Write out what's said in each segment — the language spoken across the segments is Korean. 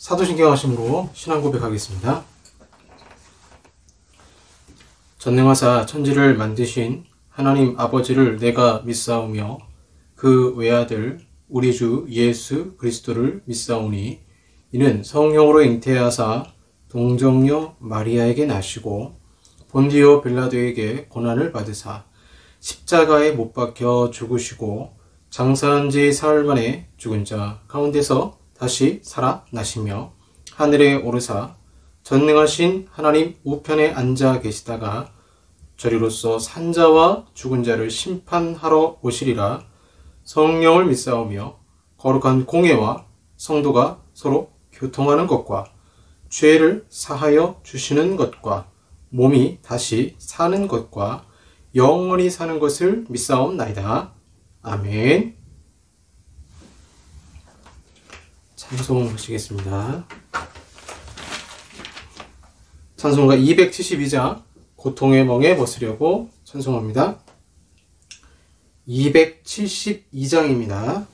사도신경 하심으로 신앙 고백하겠습니다. 전능하사 천지를 만드신 하나님 아버지를 내가 믿사오며 그 외아들 우리 주 예수 그리스도를 믿사오니 이는 성령으로 잉태하사 동정녀 마리아에게 나시고 본디오 빌라도에게 고난을 받으사 십자가에 못 박혀 죽으시고 장사한 지 사흘 만에 죽은 자 가운데서 다시 살아나시며 하늘에 오르사 전능하신 하나님 우편에 앉아 계시다가 저리로서 산자와 죽은 자를 심판하러 오시리라. 성령을 믿사오며 거룩한 공예와 성도가 서로 교통하는 것과 죄를 사하여 주시는 것과 몸이 다시 사는 것과 영원히 사는 것을 믿사옵나이다. 아멘. 찬송하시겠습니다. 찬송가 272장 고통의 멍에 벗으려고 찬송합니다. 272장입니다.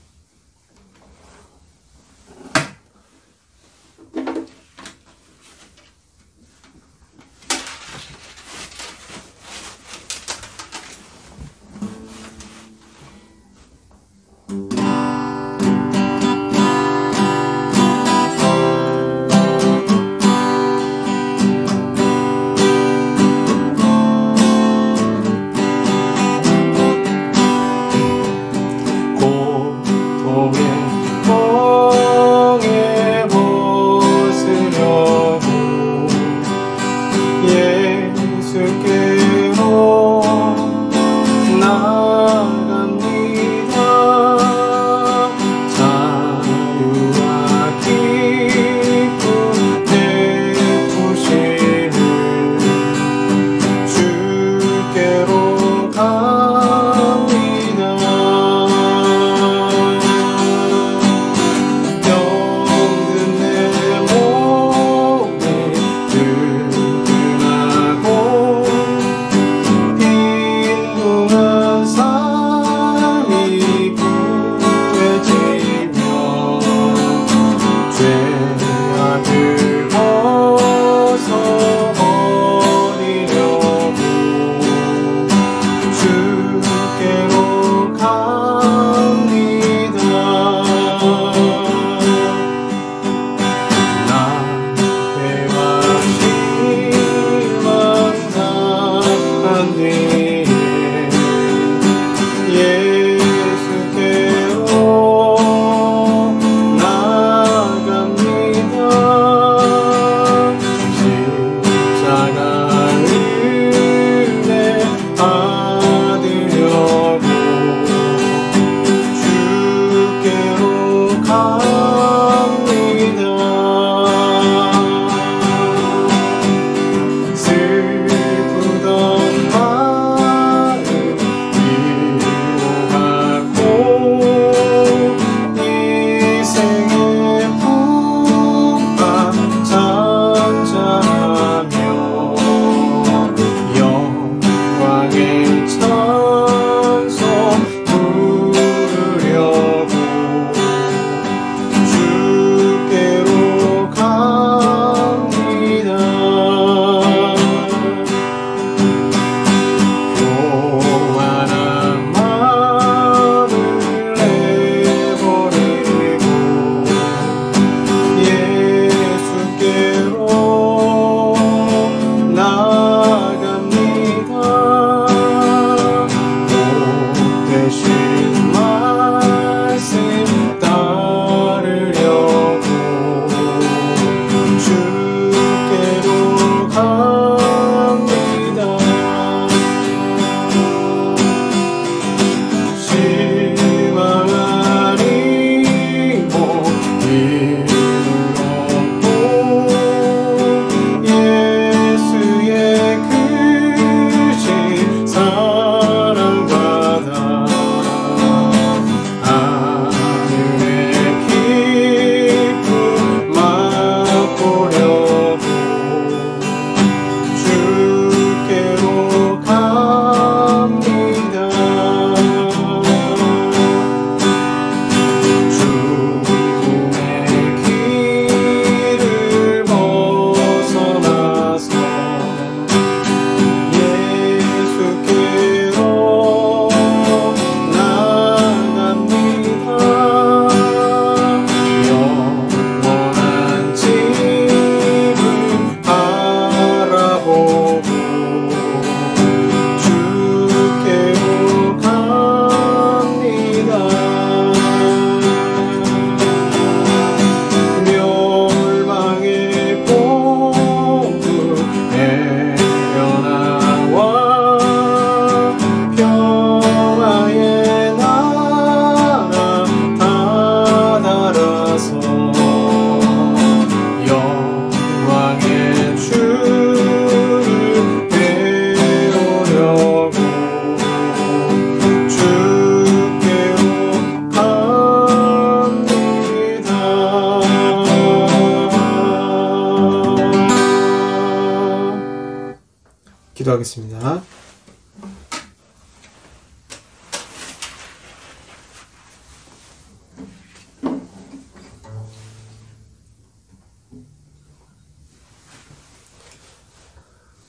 기도하겠습니다.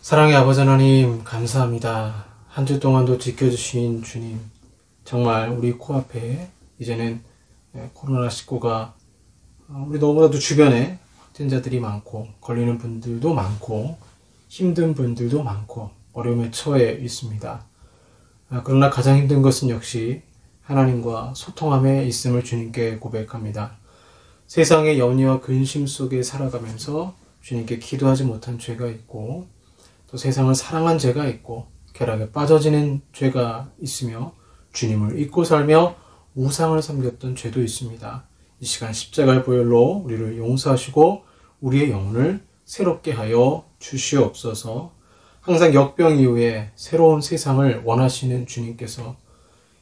사랑의 아버지 하나님, 감사합니다. 한 주 동안도 지켜주신 주님, 정말 우리 코앞에 이제는 코로나19가 우리 너무나도 주변에 확진자들이 많고 걸리는 분들도 많고 힘든 분들도 많고 어려움에 처해 있습니다. 그러나 가장 힘든 것은 역시 하나님과 소통함에 있음을 주님께 고백합니다. 세상의 연의와 근심 속에 살아가면서 주님께 기도하지 못한 죄가 있고 또 세상을 사랑한 죄가 있고 쾌락에 빠져지는 죄가 있으며 주님을 잊고 살며 우상을 섬겼던 죄도 있습니다. 이 시간 십자가의 보혈로 우리를 용서하시고 우리의 영혼을 새롭게 하여 주시옵소서. 항상 역병 이후에 새로운 세상을 원하시는 주님께서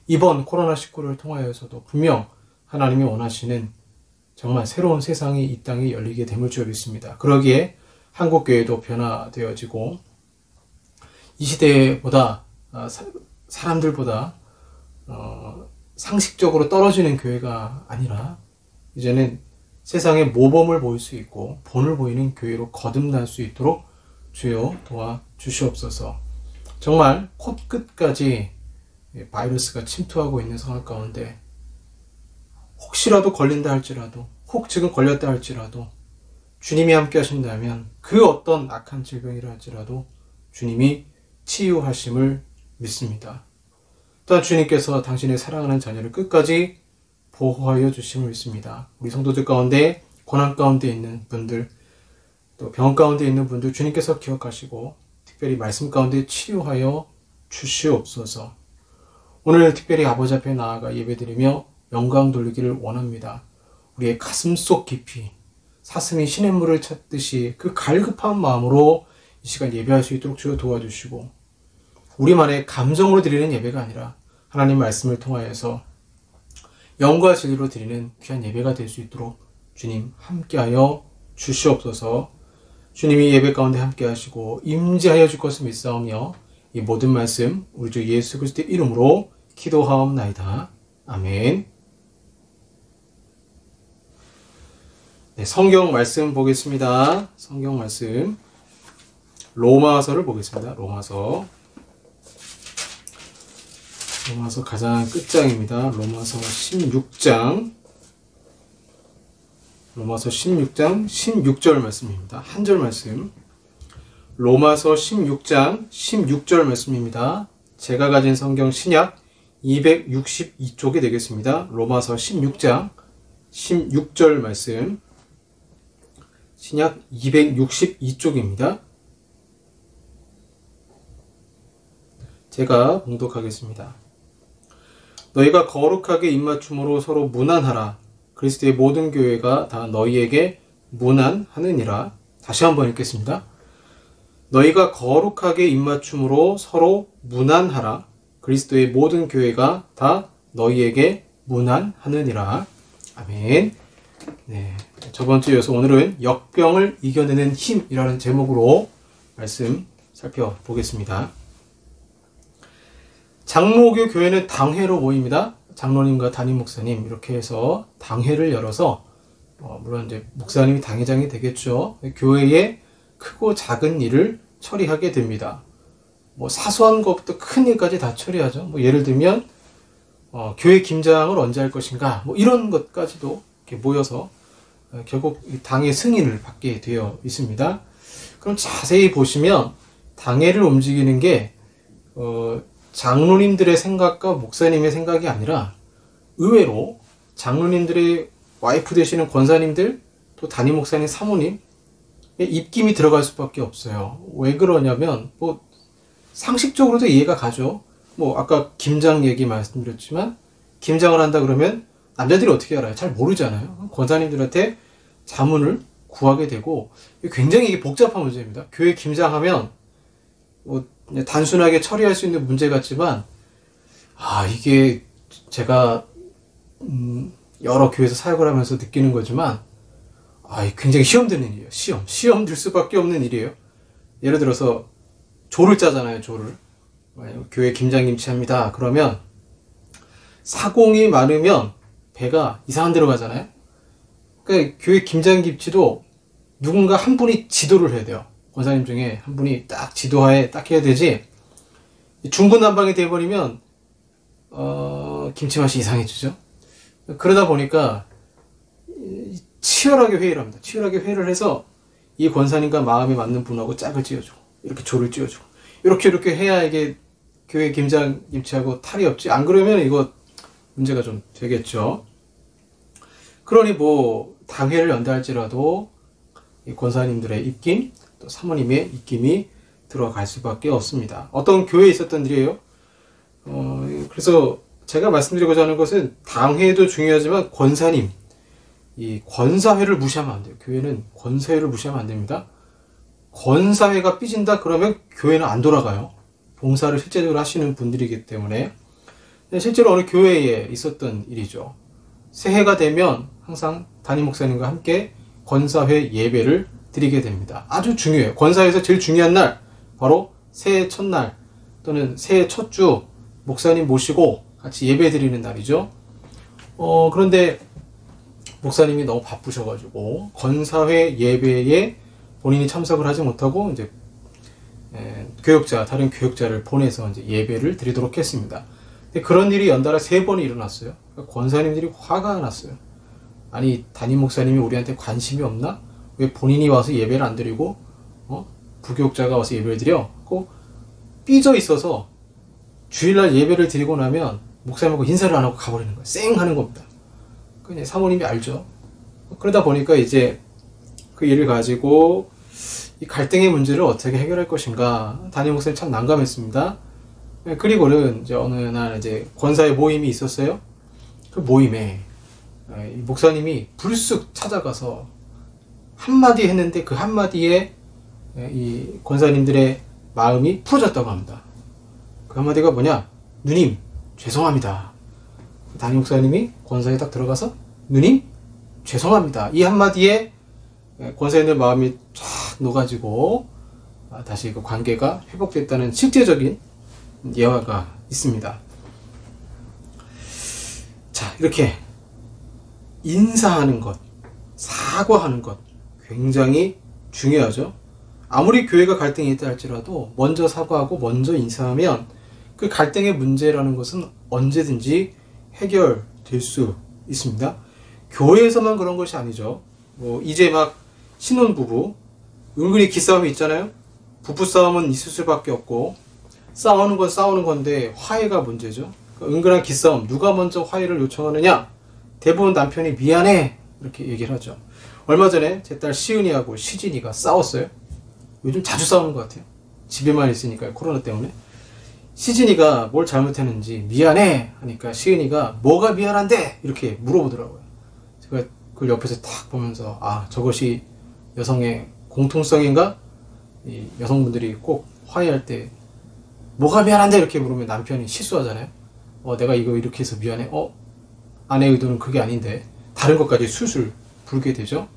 이번 코로나19를 통하여서도 분명 하나님이 원하시는 정말 새로운 세상이 이 땅에 열리게 됨을 줄 믿습니다. 그러기에 한국교회도 변화되어지고 이 시대보다 사람들보다 상식적으로 떨어지는 교회가 아니라 이제는 세상에 모범을 보일 수 있고 본을 보이는 교회로 거듭날 수 있도록 주여 도와주시옵소서. 정말 코끝까지 바이러스가 침투하고 있는 상황 가운데 혹시라도 걸린다 할지라도 혹 지금 걸렸다 할지라도 주님이 함께 하신다면 그 어떤 악한 질병이라 할지라도 주님이 치유하심을 믿습니다. 또한 주님께서 당신의 사랑하는 자녀를 끝까지 보호하여 주심을 믿습니다. 우리 성도들 가운데 고난 가운데 있는 분들 또 병 가운데 있는 분들 주님께서 기억하시고 특별히 말씀 가운데 치유하여 주시옵소서. 오늘 특별히 아버지 앞에 나아가 예배드리며 영광 돌리기를 원합니다. 우리의 가슴속 깊이 사슴이 시냇물을 찾듯이 그 갈급한 마음으로 이 시간 예배할 수 있도록 주여 도와주시고 우리만의 감정으로 드리는 예배가 아니라 하나님 말씀을 통하여서 영과 진리로 드리는 귀한 예배가 될 수 있도록 주님 함께하여 주시옵소서. 주님이 예배 가운데 함께하시고 임재하여 줄 것을 믿사오며 이 모든 말씀 우리 주 예수 그리스도의 이름으로 기도하옵나이다. 아멘. 네, 성경 말씀 보겠습니다. 성경 말씀 로마서를 보겠습니다. 로마서 가장 끝장입니다. 로마서 16장 16절 말씀입니다. 한 절 말씀. 로마서 16장 16절 말씀입니다. 제가 가진 성경 신약 262쪽이 되겠습니다. 로마서 16장 16절 말씀. 신약 262쪽입니다. 제가 봉독하겠습니다. 너희가 거룩하게 입맞춤으로 서로 문안하라. 그리스도의 모든 교회가 다 너희에게 문안하느니라. 다시 한번 읽겠습니다. 너희가 거룩하게 입맞춤으로 서로 문안하라. 그리스도의 모든 교회가 다 너희에게 문안하느니라. 아멘. 네, 저번 주에 이어서 오늘은 역병을 이겨내는 힘이라는 제목으로 말씀 살펴보겠습니다. 장로교 교회는 당회로 모입니다. 장로님과 담임 목사님 이렇게 해서 당회를 열어서 물론 이제 목사님이 당회장이 되겠죠. 교회의 크고 작은 일을 처리하게 됩니다. 뭐 사소한 것부터 큰 일까지 다 처리하죠. 뭐 예를 들면 교회 김장을 언제 할 것인가 뭐 이런 것까지도 이렇게 모여서 결국 당의 승인을 받게 되어 있습니다. 그럼 자세히 보시면 당회를 움직이는 게 장로님들의 생각과 목사님의 생각이 아니라 의외로 장로님들의 와이프 되시는 권사님들 또 담임 목사님 사모님 입김이 들어갈 수밖에 없어요. 왜 그러냐면 뭐 상식적으로도 이해가 가죠. 뭐 아까 김장 얘기 말씀드렸지만 김장을 한다 그러면 남자들이 어떻게 알아요? 잘 모르잖아요. 권사님들한테 자문을 구하게 되고 굉장히 이게 복잡한 문제입니다. 교회 김장하면 뭐 단순하게 처리할 수 있는 문제 같지만 이게 제가 여러 교회에서 사역을 하면서 느끼는 거지만 굉장히 시험 드는 일이에요. 시험 들 수밖에 없는 일이에요. 예를 들어서 조를 짜잖아요, 조를. 교회 김장김치합니다. 그러면 사공이 많으면 배가 이상한 데로 가잖아요. 그러니까 교회 김장김치도 누군가 한 분이 지도를 해야 돼요. 권사님 중에 한 분이 딱 지도하에 딱 해야 되지, 중구난방이 돼버리면 김치 맛이 이상해지죠. 그러다 보니까 치열하게 회의를 합니다. 치열하게 회의를 해서 이 권사님과 마음에 맞는 분하고 짝을 지어주고, 이렇게 조를 지어주고, 이렇게 해야 이게 교회 김장김치하고 탈이 없지. 안 그러면 이거 문제가 좀 되겠죠. 그러니 뭐 당회를 연다 할지라도 이 권사님들의 입김, 또 사모님의 입김이 들어갈 수밖에 없습니다. 어떤 교회에 있었던 일이에요. 그래서 제가 말씀드리고자 하는 것은 당회도 중요하지만 권사님, 이 권사회를 무시하면 안 돼요. 교회는 권사회를 무시하면 안 됩니다. 권사회가 삐진다 그러면 교회는 안 돌아가요. 봉사를 실제적으로 하시는 분들이기 때문에. 실제로 어느 교회에 있었던 일이죠. 새해가 되면 항상 담임 목사님과 함께 권사회 예배를 드리게 됩니다. 아주 중요해요. 권사회에서 제일 중요한 날, 바로 새해 첫날 또는 새해 첫 주 목사님 모시고 같이 예배 드리는 날이죠. 그런데 목사님이 너무 바쁘셔가지고 권사회 예배에 본인이 참석을 하지 못하고 이제 다른 교역자를 보내서 이제 예배를 드리도록 했습니다. 근데 그런 일이 연달아 3번이 일어났어요. 그러니까 권사님들이 화가 났어요. 아니, 담임 목사님이 우리한테 관심이 없나? 왜 본인이 와서 예배를 안 드리고 부교역자가 와서 예배를 드려? 꼭 삐져 있어서 주일날 예배를 드리고 나면 목사님하고 인사를 안 하고 가버리는 거예요. 쌩 하는 겁니다. 그냥 사모님이 알죠. 그러다 보니까 이제 그 일을 가지고 이 갈등의 문제를 어떻게 해결할 것인가, 담임 목사님 참 난감했습니다. 그리고는 이제 어느 날 이제 권사의 모임이 있었어요. 그 모임에 목사님이 불쑥 찾아가서 한마디 했는데 그 한마디에 이 권사님들의 마음이 풀어졌다고 합니다. 그 한마디가 뭐냐? 누님, 죄송합니다. 담임 목사님이 권사에 딱 들어가서 누님, 죄송합니다. 이 한마디에 권사님들 마음이 쫙 녹아지고 다시 그 관계가 회복됐다는 실제적인 예화가 있습니다. 자, 이렇게 인사하는 것, 사과하는 것 굉장히 중요하죠. 아무리 교회가 갈등이 있다 할지라도 먼저 사과하고 먼저 인사하면 그 갈등의 문제라는 것은 언제든지 해결될 수 있습니다. 교회에서만 그런 것이 아니죠. 이제 막 신혼부부 은근히 기싸움이 있잖아요. 부부싸움은 있을 수밖에 없고, 싸우는 건 싸우는 건데 화해가 문제죠. 은근한 기싸움, 누가 먼저 화해를 요청하느냐? 대부분 남편이 미안해 이렇게 얘기를 하죠. 얼마 전에 제 딸 시은이하고 시진이가 싸웠어요. 요즘 자주 싸우는 것 같아요. 집에만 있으니까요, 코로나 때문에. 시진이가 뭘 잘못했는지 미안해 하니까 시은이가 뭐가 미안한데? 이렇게 물어보더라고요. 제가 그걸 옆에서 딱 보면서 저것이 여성의 공통성인가? 이 여성분들이 꼭 화해할 때 뭐가 미안한데? 이렇게 물으면 남편이 실수하잖아요. 내가 이거 이렇게 해서 미안해. 아내의 의도는 그게 아닌데 다른 것까지 술술 부르게 되죠.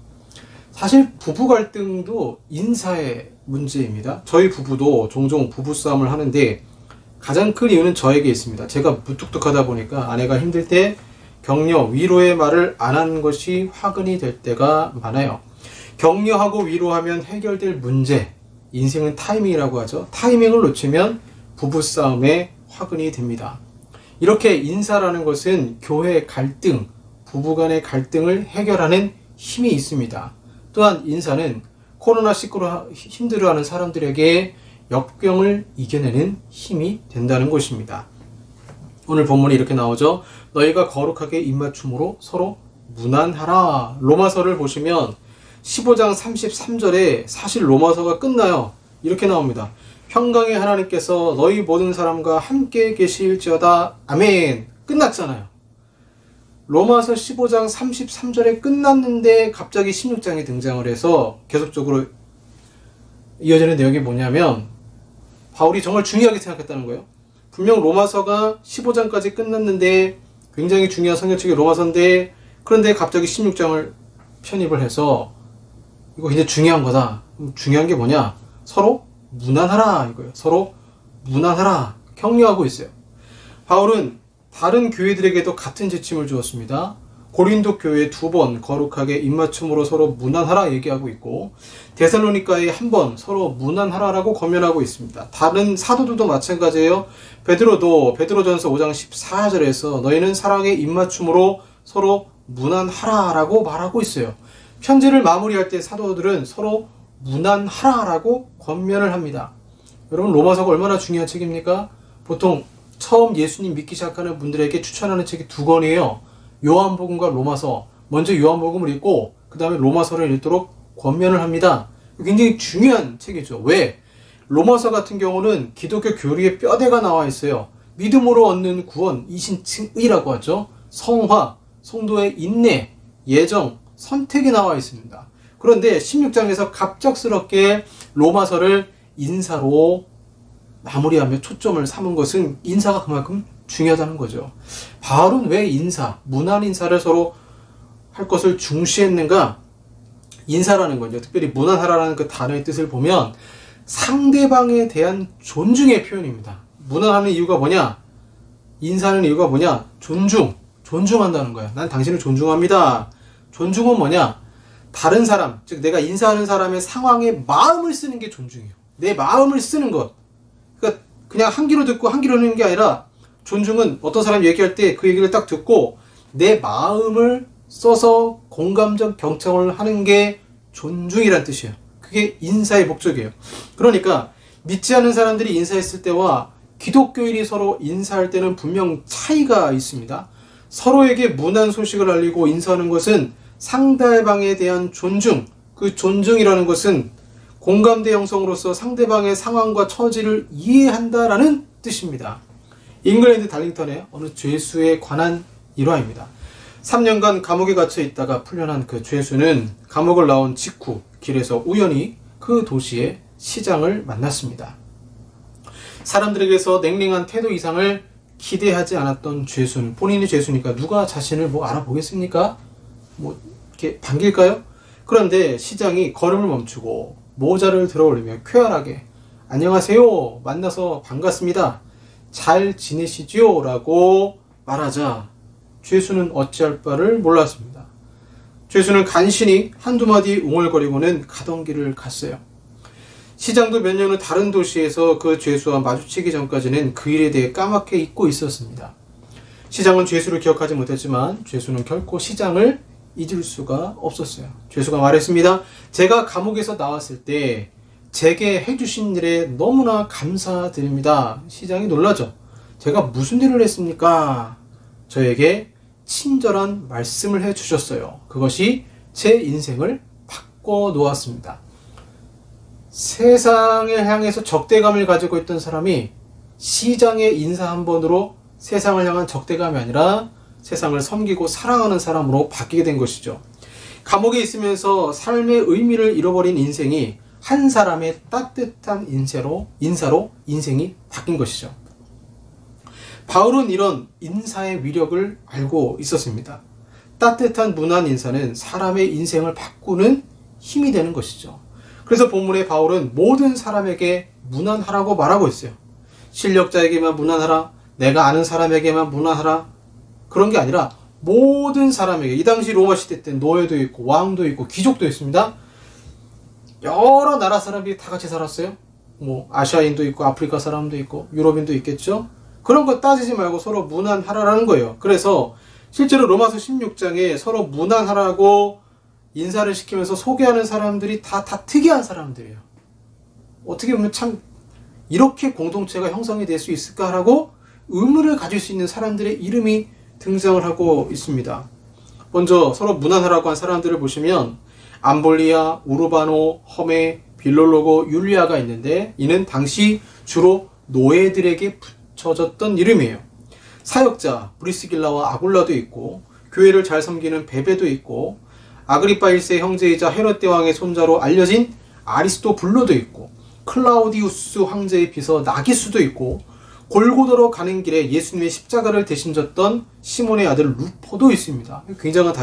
사실 부부 갈등도 인사의 문제입니다. 저희 부부도 종종 부부싸움을 하는데 가장 큰 이유는 저에게 있습니다. 제가 무뚝뚝하다 보니까 아내가 힘들 때 격려, 위로의 말을 안 한 것이 화근이 될 때가 많아요. 격려하고 위로하면 해결될 문제, 인생은 타이밍이라고 하죠. 타이밍을 놓치면 부부싸움의 화근이 됩니다. 이렇게 인사라는 것은 교회 갈등, 부부간의 갈등을 해결하는 힘이 있습니다. 또한 인사는 코로나19로 힘들어하는 사람들에게 역병을 이겨내는 힘이 된다는 것입니다. 오늘 본문이 이렇게 나오죠. 너희가 거룩하게 입맞춤으로 서로 무난하라. 로마서를 보시면 15장 33절에 사실 로마서가 끝나요. 이렇게 나옵니다. 평강의 하나님께서 너희 모든 사람과 함께 계실지어다. 아멘. 끝났잖아요. 로마서 15장 33절에 끝났는데 갑자기 16장에 등장을 해서 계속적으로 이어지는 내용이 뭐냐면 바울이 정말 중요하게 생각했다는 거예요. 분명 로마서가 15장까지 끝났는데 굉장히 중요한 성경책이 로마서인데, 그런데 갑자기 16장을 편입을 해서 이거 굉장히 중요한 거다. 중요한 게 뭐냐? 서로 무난하라 이거예요. 서로 무난하라 격려하고 있어요. 바울은 다른 교회들에게도 같은 지침을 주었습니다. 고린도 교회에 2번 거룩하게 입맞춤으로 서로 무난하라 얘기하고 있고, 데살로니가에 1번 서로 무난하라라고 권면하고 있습니다. 다른 사도들도 마찬가지예요. 베드로전서 5장 14절에서 너희는 사랑의 입맞춤으로 서로 무난하라라고 말하고 있어요. 편지를 마무리할 때 사도들은 서로 무난하라라고 권면을 합니다. 여러분, 로마서가 얼마나 중요한 책입니까? 보통 처음 예수님 믿기 시작하는 분들에게 추천하는 책이 2권이에요. 요한복음과 로마서. 먼저 요한복음을 읽고 그 다음에 로마서를 읽도록 권면을 합니다. 굉장히 중요한 책이죠. 왜? 로마서 같은 경우는 기독교 교리의 뼈대가 나와 있어요. 믿음으로 얻는 구원, 이신칭의라고 하죠. 성화, 성도의 인내, 예정, 선택이 나와 있습니다. 그런데 16장에서 갑작스럽게 로마서를 인사로 마무리하며 초점을 삼은 것은 인사가 그만큼 중요하다는 거죠. 바울은 왜 인사, 문안 인사를 서로 할 것을 중시했는가? 인사라는 건요, 특별히 문안하라는 그 단어의 뜻을 보면 상대방에 대한 존중의 표현입니다. 문안하는 이유가 뭐냐? 인사하는 이유가 뭐냐? 존중한다는 거야. 난 당신을 존중합니다. 존중은 뭐냐? 다른 사람, 즉 내가 인사하는 사람의 상황에 마음을 쓰는 게 존중이에요. 내 마음을 쓰는 것. 그러니까 그냥 한 귀로 듣고 한 귀로 하는 게 아니라, 존중은 어떤 사람이 얘기할 때 그 얘기를 딱 듣고 내 마음을 써서 공감적 경청을 하는 게 존중이란 뜻이에요. 그게 인사의 목적이에요. 그러니까 믿지 않는 사람들이 인사했을 때와 기독교인이 서로 인사할 때는 분명 차이가 있습니다. 서로에게 문안 소식을 알리고 인사하는 것은 상대방에 대한 존중, 그 존중이라는 것은 공감대 형성으로서 상대방의 상황과 처지를 이해한다라는 뜻입니다. 잉글랜드 달링턴의 어느 죄수에 관한 일화입니다. 3년간 감옥에 갇혀 있다가 풀려난 그 죄수는 감옥을 나온 직후 길에서 우연히 그 도시의 시장을 만났습니다. 사람들에게서 냉랭한 태도 이상을 기대하지 않았던 죄수는, 본인이 죄수니까 누가 자신을 뭐 알아보겠습니까? 뭐 이렇게 반길까요? 그런데 시장이 걸음을 멈추고 모자를 들어 올리며 쾌활하게 안녕하세요, 만나서 반갑습니다, 잘 지내시지요? 라고 말하자 죄수는 어찌할 바를 몰랐습니다. 죄수는 간신히 한두 마디 웅얼거리고는 가던 길을 갔어요. 시장도 몇 년 후 다른 도시에서 그 죄수와 마주치기 전까지는 그 일에 대해 까맣게 잊고 있었습니다. 시장은 죄수를 기억하지 못했지만 죄수는 결코 시장을 잊을 수가 없었어요. 죄수가 말했습니다. 제가 감옥에서 나왔을 때 제게 해주신 일에 너무나 감사드립니다. 시장이 놀라죠. 제가 무슨 일을 했습니까? 저에게 친절한 말씀을 해주셨어요. 그것이 제 인생을 바꿔놓았습니다. 세상을 향해서 적대감을 가지고 있던 사람이 시장의 인사 한 번으로 세상을 향한 적대감이 아니라 세상을 섬기고 사랑하는 사람으로 바뀌게 된 것이죠. 감옥에 있으면서 삶의 의미를 잃어버린 인생이 한 사람의 따뜻한 인사로 인생이 바뀐 것이죠. 바울은 이런 인사의 위력을 알고 있었습니다. 따뜻한 문안 인사는 사람의 인생을 바꾸는 힘이 되는 것이죠. 그래서 본문에 바울은 모든 사람에게 문안하라고 말하고 있어요. 실력자에게만 문안하라, 내가 아는 사람에게만 문안하라, 그런 게 아니라 모든 사람에게. 이 당시 로마 시대 때 노예도 있고 왕도 있고 귀족도 있습니다. 여러 나라 사람들이 다 같이 살았어요. 뭐 아시아인도 있고 아프리카 사람도 있고 유럽인도 있겠죠. 그런 거 따지지 말고 서로 문안하라라는 거예요. 그래서 실제로 로마서 16장에 서로 문안하라고 인사를 시키면서 소개하는 사람들이 다 특이한 사람들이에요. 어떻게 보면 참 이렇게 공동체가 형성이 될 수 있을까라고 의문을 가질 수 있는 사람들의 이름이 등장을 하고 있습니다. 먼저 서로 문안하라고 한 사람들을 보시면 암볼리아, 우르바노, 험에, 빌롤로고, 율리아가 있는데 이는 당시 주로 노예들에게 붙여졌던 이름이에요. 사역자 브리스길라와 아굴라도 있고, 교회를 잘 섬기는 베베도 있고, 아그리파 1세 형제이자 헤롯 대왕의 손자로 알려진 아리스토블로도 있고, 클라우디우스 황제의 비서 나기수도 있고, 골고다로 가는 길에 예수님의 십자가를 대신 졌던 시몬의 아들 루포도 있습니다. 굉장한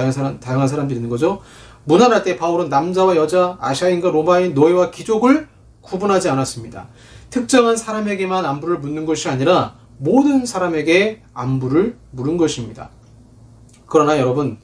다양한 사람들이 있는 거죠. 문안할 때 바울은 남자와 여자, 아시아인과 로마인, 노예와 귀족을 구분하지 않았습니다. 특정한 사람에게만 안부를 묻는 것이 아니라 모든 사람에게 안부를 물은 것입니다. 그러나 여러분,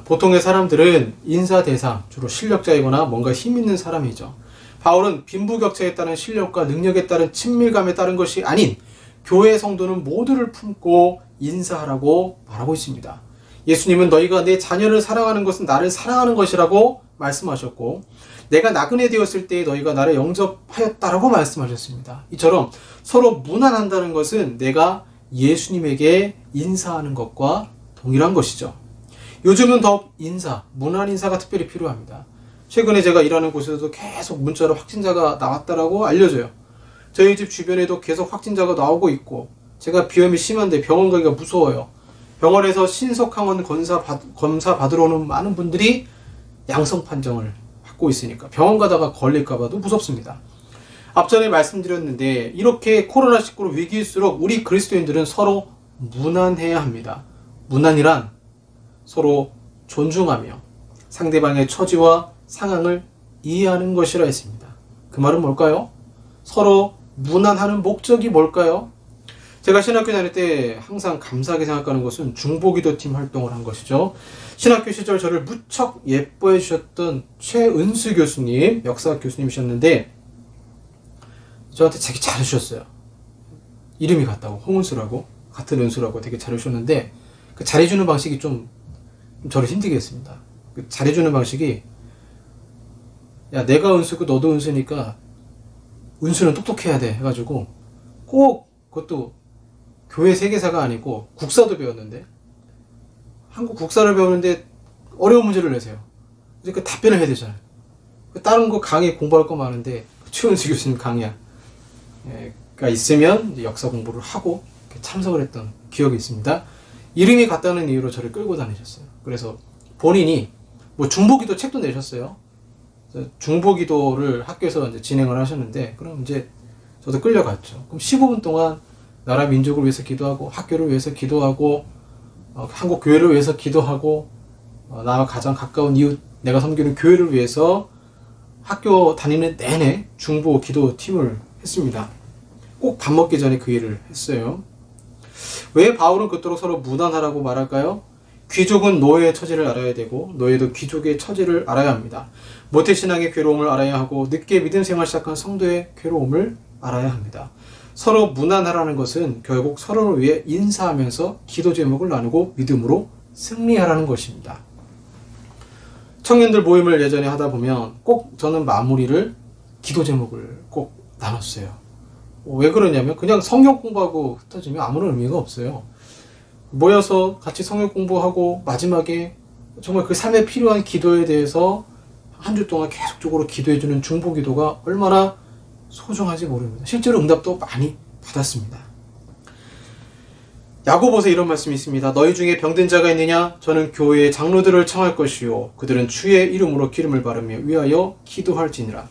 보통의 사람들은 인사 대상, 주로 실력자이거나 뭔가 힘 있는 사람이죠. 바울은 빈부격차에 따른 실력과 능력에 따른 친밀감에 따른 것이 아닌 교회 성도는 모두를 품고 인사하라고 말하고 있습니다. 예수님은 너희가 내 자녀를 사랑하는 것은 나를 사랑하는 것이라고 말씀하셨고, 내가 나그네 되었을 때 너희가 나를 영접하였다라고 말씀하셨습니다. 이처럼 서로 문안한다는 것은 내가 예수님에게 인사하는 것과 동일한 것이죠. 요즘은 더욱 문안 인사가 특별히 필요합니다. 최근에 제가 일하는 곳에서도 계속 문자로 확진자가 나왔다라고 알려져요. 저희 집 주변에도 계속 확진자가 나오고 있고, 제가 비염이 심한데 병원 가기가 무서워요. 병원에서 신속항원 검사 받으러 오는 많은 분들이 양성 판정을 받고 있으니까 병원 가다가 걸릴까봐도 무섭습니다. 앞전에 말씀드렸는데 이렇게 코로나19로 위기일수록 우리 그리스도인들은 서로 문안해야 합니다. 문안이란 서로 존중하며 상대방의 처지와 상황을 이해하는 것이라 했습니다. 그 말은 뭘까요? 서로 문안하는 목적이 뭘까요? 제가 신학교 다닐 때 항상 감사하게 생각하는 것은 중보기도팀 활동을 한 것이죠. 신학교 시절 저를 무척 예뻐해 주셨던 최은수 교수님, 역사학 교수님이셨는데 저한테 되게 잘해주셨어요. 이름이 같다고, 홍은수라고, 같은 은수라고 되게 잘해주셨는데 그 잘해주는 방식이 좀 저를 힘들게 했습니다. 그 잘해주는 방식이, 야 내가 은수고 너도 은수니까 은수는 똑똑해야 돼 해가지고, 꼭 그것도 교회 세계사가 아니고 국사도 배웠는데, 한국 국사를 배우는데 어려운 문제를 내세요. 그러니까 답변을 해야 되잖아요. 다른 거 강의 공부할 거 많은데 최은수 교수님 강의가 있으면 이제 역사 공부를 하고 참석을 했던 기억이 있습니다. 이름이 같다는 이유로 저를 끌고 다니셨어요. 그래서 본인이 뭐 중보기도 책도 내셨어요. 중보기도를 학교에서 이제 진행을 하셨는데, 그럼 이제 저도 끌려갔죠. 그럼 15분 동안 나라 민족을 위해서 기도하고, 학교를 위해서 기도하고, 한국 교회를 위해서 기도하고, 나와 가장 가까운 이웃, 내가 섬기는 교회를 위해서 학교 다니는 내내 중보 기도팀을 했습니다. 꼭 밥 먹기 전에 그 일을 했어요. 왜 바울은 그토록 서로 무난하라고 말할까요? 귀족은 노예의 처지를 알아야 되고 노예도 귀족의 처지를 알아야 합니다. 모태신앙의 괴로움을 알아야 하고 늦게 믿음 생활 시작한 성도의 괴로움을 알아야 합니다. 서로 무난하라는 것은 결국 서로를 위해 인사하면서 기도 제목을 나누고 믿음으로 승리하라는 것입니다. 청년들 모임을 예전에 하다 보면 꼭 저는 마무리를 기도 제목을 꼭 나눴어요. 왜 그러냐면 그냥 성경 공부하고 흩어지면 아무런 의미가 없어요. 모여서 같이 성경 공부하고 마지막에 정말 그 삶에 필요한 기도에 대해서 한 주 동안 계속적으로 기도해주는 중보 기도가 얼마나 소중한지 모릅니다. 실제로 응답도 많이 받았습니다. 야고보서에 이런 말씀이 있습니다. 너희 중에 병든 자가 있느냐? 저는 교회의 장로들을 청할 것이요 그들은 주의 이름으로 기름을 바르며 위하여 기도할지니라.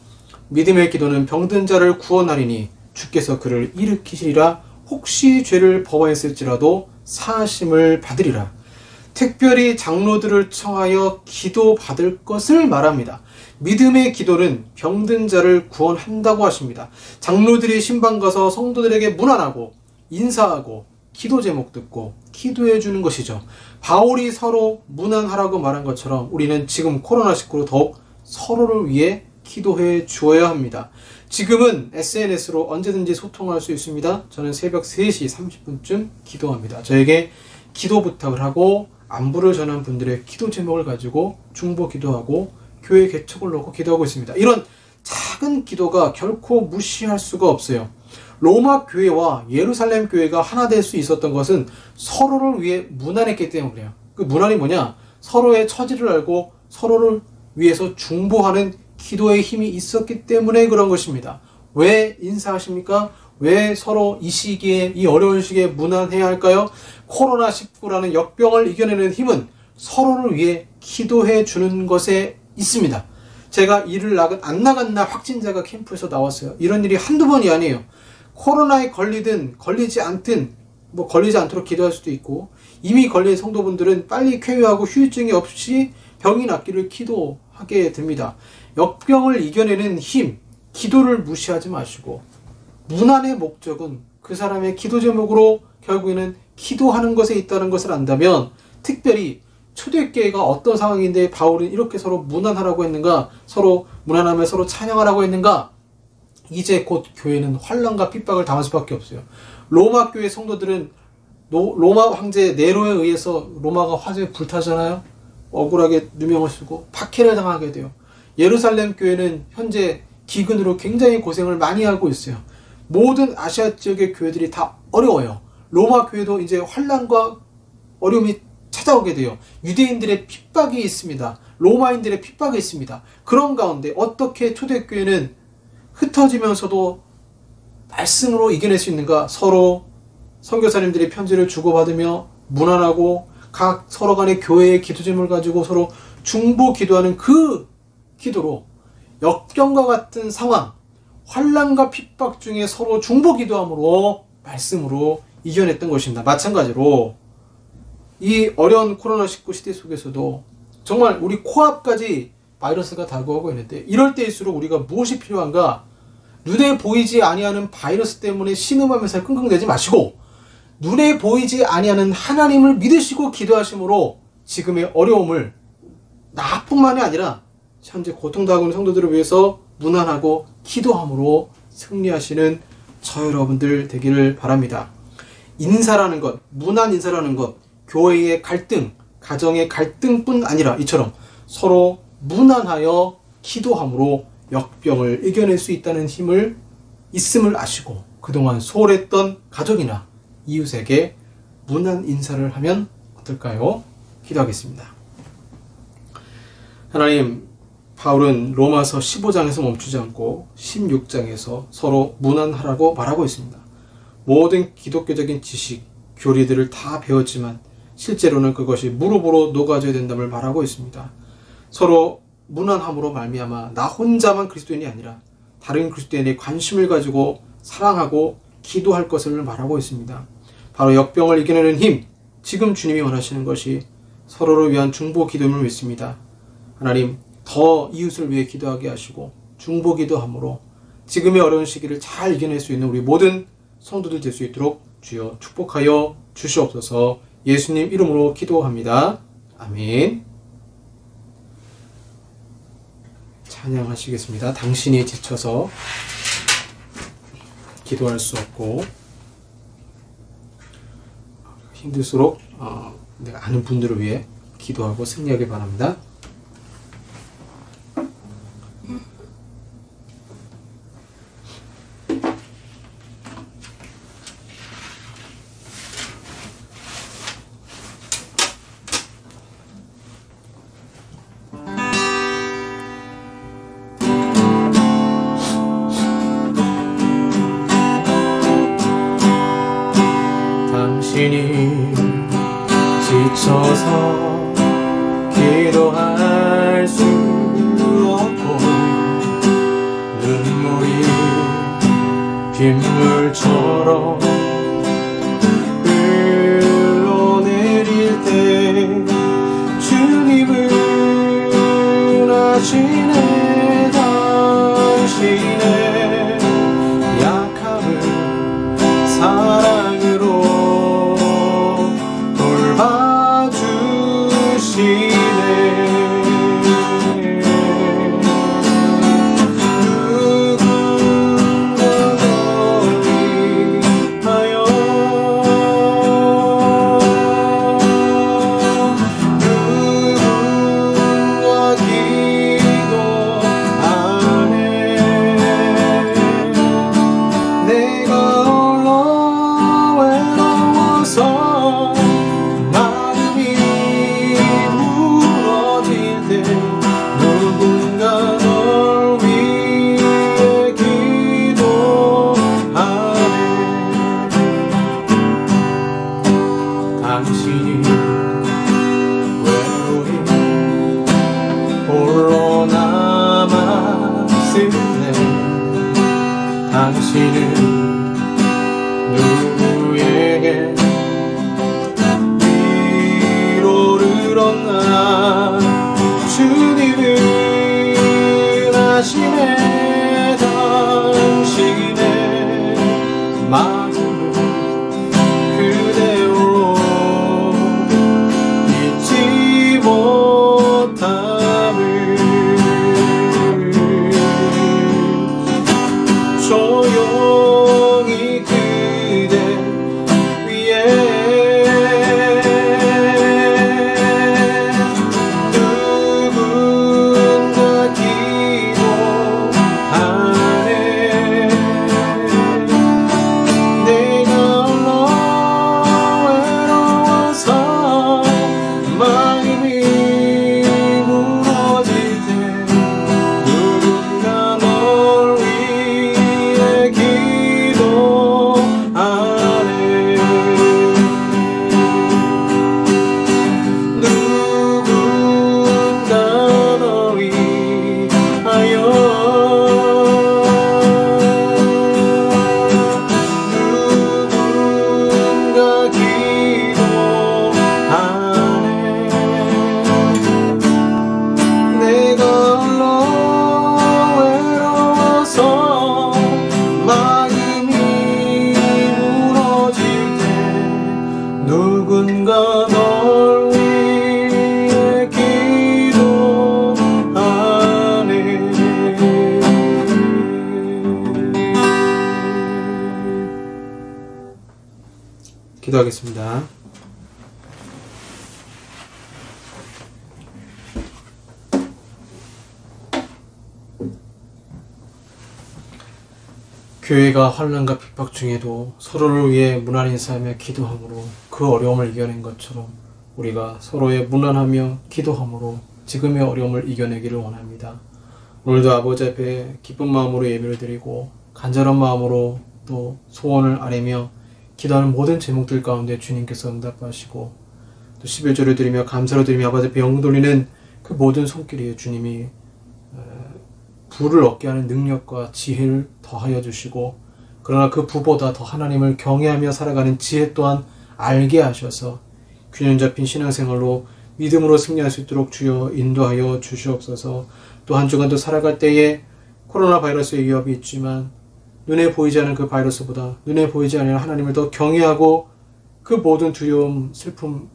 믿음의 기도는 병든 자를 구원하리니 주께서 그를 일으키시리라. 혹시 죄를 범하였을지라도 사하심을 받으리라. 특별히 장로들을 청하여 기도받을 것을 말합니다. 믿음의 기도는 병든 자를 구원한다고 하십니다. 장로들이 신방 가서 성도들에게 문안하고 인사하고 기도 제목 듣고 기도해 주는 것이죠. 바울이 서로 문안하라고 말한 것처럼 우리는 지금 코로나19로 더욱 서로를 위해 기도해 주어야 합니다. 지금은 SNS로 언제든지 소통할 수 있습니다. 저는 새벽 3시 30분쯤 기도합니다. 저에게 기도 부탁을 하고 안부를 전한 분들의 기도 제목을 가지고 중보 기도하고 교회 개척을 놓고 기도하고 있습니다. 이런 작은 기도가 결코 무시할 수가 없어요. 로마 교회와 예루살렘 교회가 하나 될 수 있었던 것은 서로를 위해 문안했기 때문이에요. 그 문안이 뭐냐? 서로의 처지를 알고 서로를 위해서 중보하는 기도의 힘이 있었기 때문에 그런 것입니다. 왜 인사하십니까? 왜 서로 이 시기에, 이 어려운 시기에 문안해야 할까요? 코로나19라는 역병을 이겨내는 힘은 서로를 위해 기도해 주는 것에 있습니다. 제가 일을 안 나간 날 확진자가 캠프에서 나왔어요. 이런 일이 한두 번이 아니에요. 코로나에 걸리든 걸리지 않든 걸리지 않도록 기도할 수도 있고, 이미 걸린 성도분들은 빨리 쾌유하고 후유증이 없이 병이 낫기를 기도하게 됩니다. 역병을 이겨내는 힘, 기도를 무시하지 마시고, 문안의 목적은 그 사람의 기도 제목으로 결국에는 기도하는 것에 있다는 것을 안다면, 특별히 초대교회가 어떤 상황인데 바울은 이렇게 서로 문안하라고 했는가, 서로 문안하며 서로 찬양하라고 했는가, 이제 곧 교회는 환난과 핍박을 당할 수밖에 없어요. 로마 교회 성도들은 로마 황제 네로에 의해서 로마가 화재에 불타잖아요. 억울하게 누명을 쓰고 박해를 당하게 돼요. 예루살렘 교회는 현재 기근으로 굉장히 고생을 많이 하고 있어요. 모든 아시아 지역의 교회들이 다 어려워요. 로마 교회도 이제 환난과 어려움이 찾아오게 돼요. 유대인들의 핍박이 있습니다. 로마인들의 핍박이 있습니다. 그런 가운데 어떻게 초대교회는 흩어지면서도 말씀으로 이겨낼 수 있는가? 서로 선교사님들이 편지를 주고받으며 문안하고 각 서로 간의 교회의 기도 제목을 가지고 서로 중보 기도하는 그 기도로 역경과 같은 상황, 환난과 핍박 중에 서로 중보 기도함으로 말씀으로 이겨냈던 것입니다. 마찬가지로 이 어려운 코로나19 시대 속에서도 정말 우리 코앞까지 바이러스가 다가오고 있는데, 이럴 때일수록 우리가 무엇이 필요한가? 눈에 보이지 아니하는 바이러스 때문에 신음하면서 끙끙대지 마시고, 눈에 보이지 아니하는 하나님을 믿으시고 기도하심으로 지금의 어려움을 나뿐만이 아니라 현재 고통당하고 있는 성도들을 위해서 문안하고 기도함으로 승리하시는 저 여러분들 되기를 바랍니다. 인사라는 것, 문안 인사라는 것, 교회의 갈등, 가정의 갈등뿐 아니라 이처럼 서로 문안하여 기도함으로 역병을 이겨낼 수 있다는 힘을 있음을 아시고, 그동안 소홀했던 가족이나 이웃에게 문안 인사를 하면 어떨까요? 기도하겠습니다. 하나님, 바울은 로마서 15장에서 멈추지 않고 16장에서 서로 문안하라고 말하고 있습니다. 모든 기독교적인 지식, 교리들을 다 배웠지만 실제로는 그것이 무릎으로 녹아져야 된다를 말하고 있습니다. 서로 문안함으로 말미암아 나 혼자만 그리스도인이 아니라 다른 그리스도인의 관심을 가지고 사랑하고 기도할 것을 말하고 있습니다. 바로 역병을 이겨내는 힘, 지금 주님이 원하시는 것이 서로를 위한 중보 기도임을 믿습니다. 하나님, 더 이웃을 위해 기도하게 하시고 중보 기도함으로 지금의 어려운 시기를 잘 이겨낼 수 있는 우리 모든 성도들 될 수 있도록 주여 축복하여 주시옵소서. 예수님 이름으로 기도합니다. 아멘. 찬양하시겠습니다. 당신이 지쳐서 기도할 수 없고 힘들수록 내가 아는 분들을 위해 기도하고 승리하길 바랍니다. 당신이 지쳐서 기도할 수 없고 눈물이 빗물처럼 흘러내릴 때 주님은 아시네. 당신의 약함을 사랑으로 당신은 누구에게 위로를 얻나. 주님은 아시네. 기도하겠습니다. 교회가 환난과 핍박 중에도 서로를 위해 무난 인사하며 기도함으로 그 어려움을 이겨낸 것처럼 우리가 서로의 무난하며 기도함으로 지금의 어려움을 이겨내기를 원합니다. 오늘도 아버지 앞에 기쁜 마음으로 예배를 드리고 간절한 마음으로 또 소원을 아뢰며 기도하는 모든 제목들 가운데 주님께서 응답하시고 또 11조를 드리며 감사를 드리며 아버지 앞에 영광 돌리는 그 모든 손길에 주님이 부를 얻게 하는 능력과 지혜를 더하여 주시고 그러나 그 부보다 더 하나님을 경외하며 살아가는 지혜 또한 알게 하셔서 균형 잡힌 신앙생활로 믿음으로 승리할 수 있도록 주여 인도하여 주시옵소서. 또 한 주간도 살아갈 때에 코로나 바이러스의 위협이 있지만 눈에 보이지 않는 그 바이러스보다 눈에 보이지 않는 하나님을 더 경외하고 그 모든 두려움, 슬픔,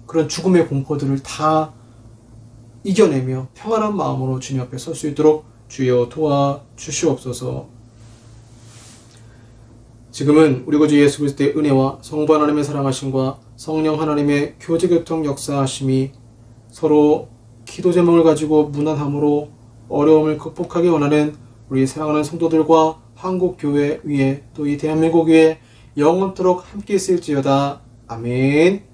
그런 죽음의 공포들을 다 이겨내며 평안한 마음으로 주님 앞에 설 수 있도록 주여 도와주시옵소서. 지금은 우리 구주 예수 그리스도의 은혜와 성부 하나님의 사랑하심과 성령 하나님의 교제교통 역사하심이 서로 기도 제목을 가지고 무난함으로 어려움을 극복하기 원하는 우리 사랑하는 성도들과 한국교회 위에 또 이 대한민국 위에 영원토록 함께 있을지어다. 아멘.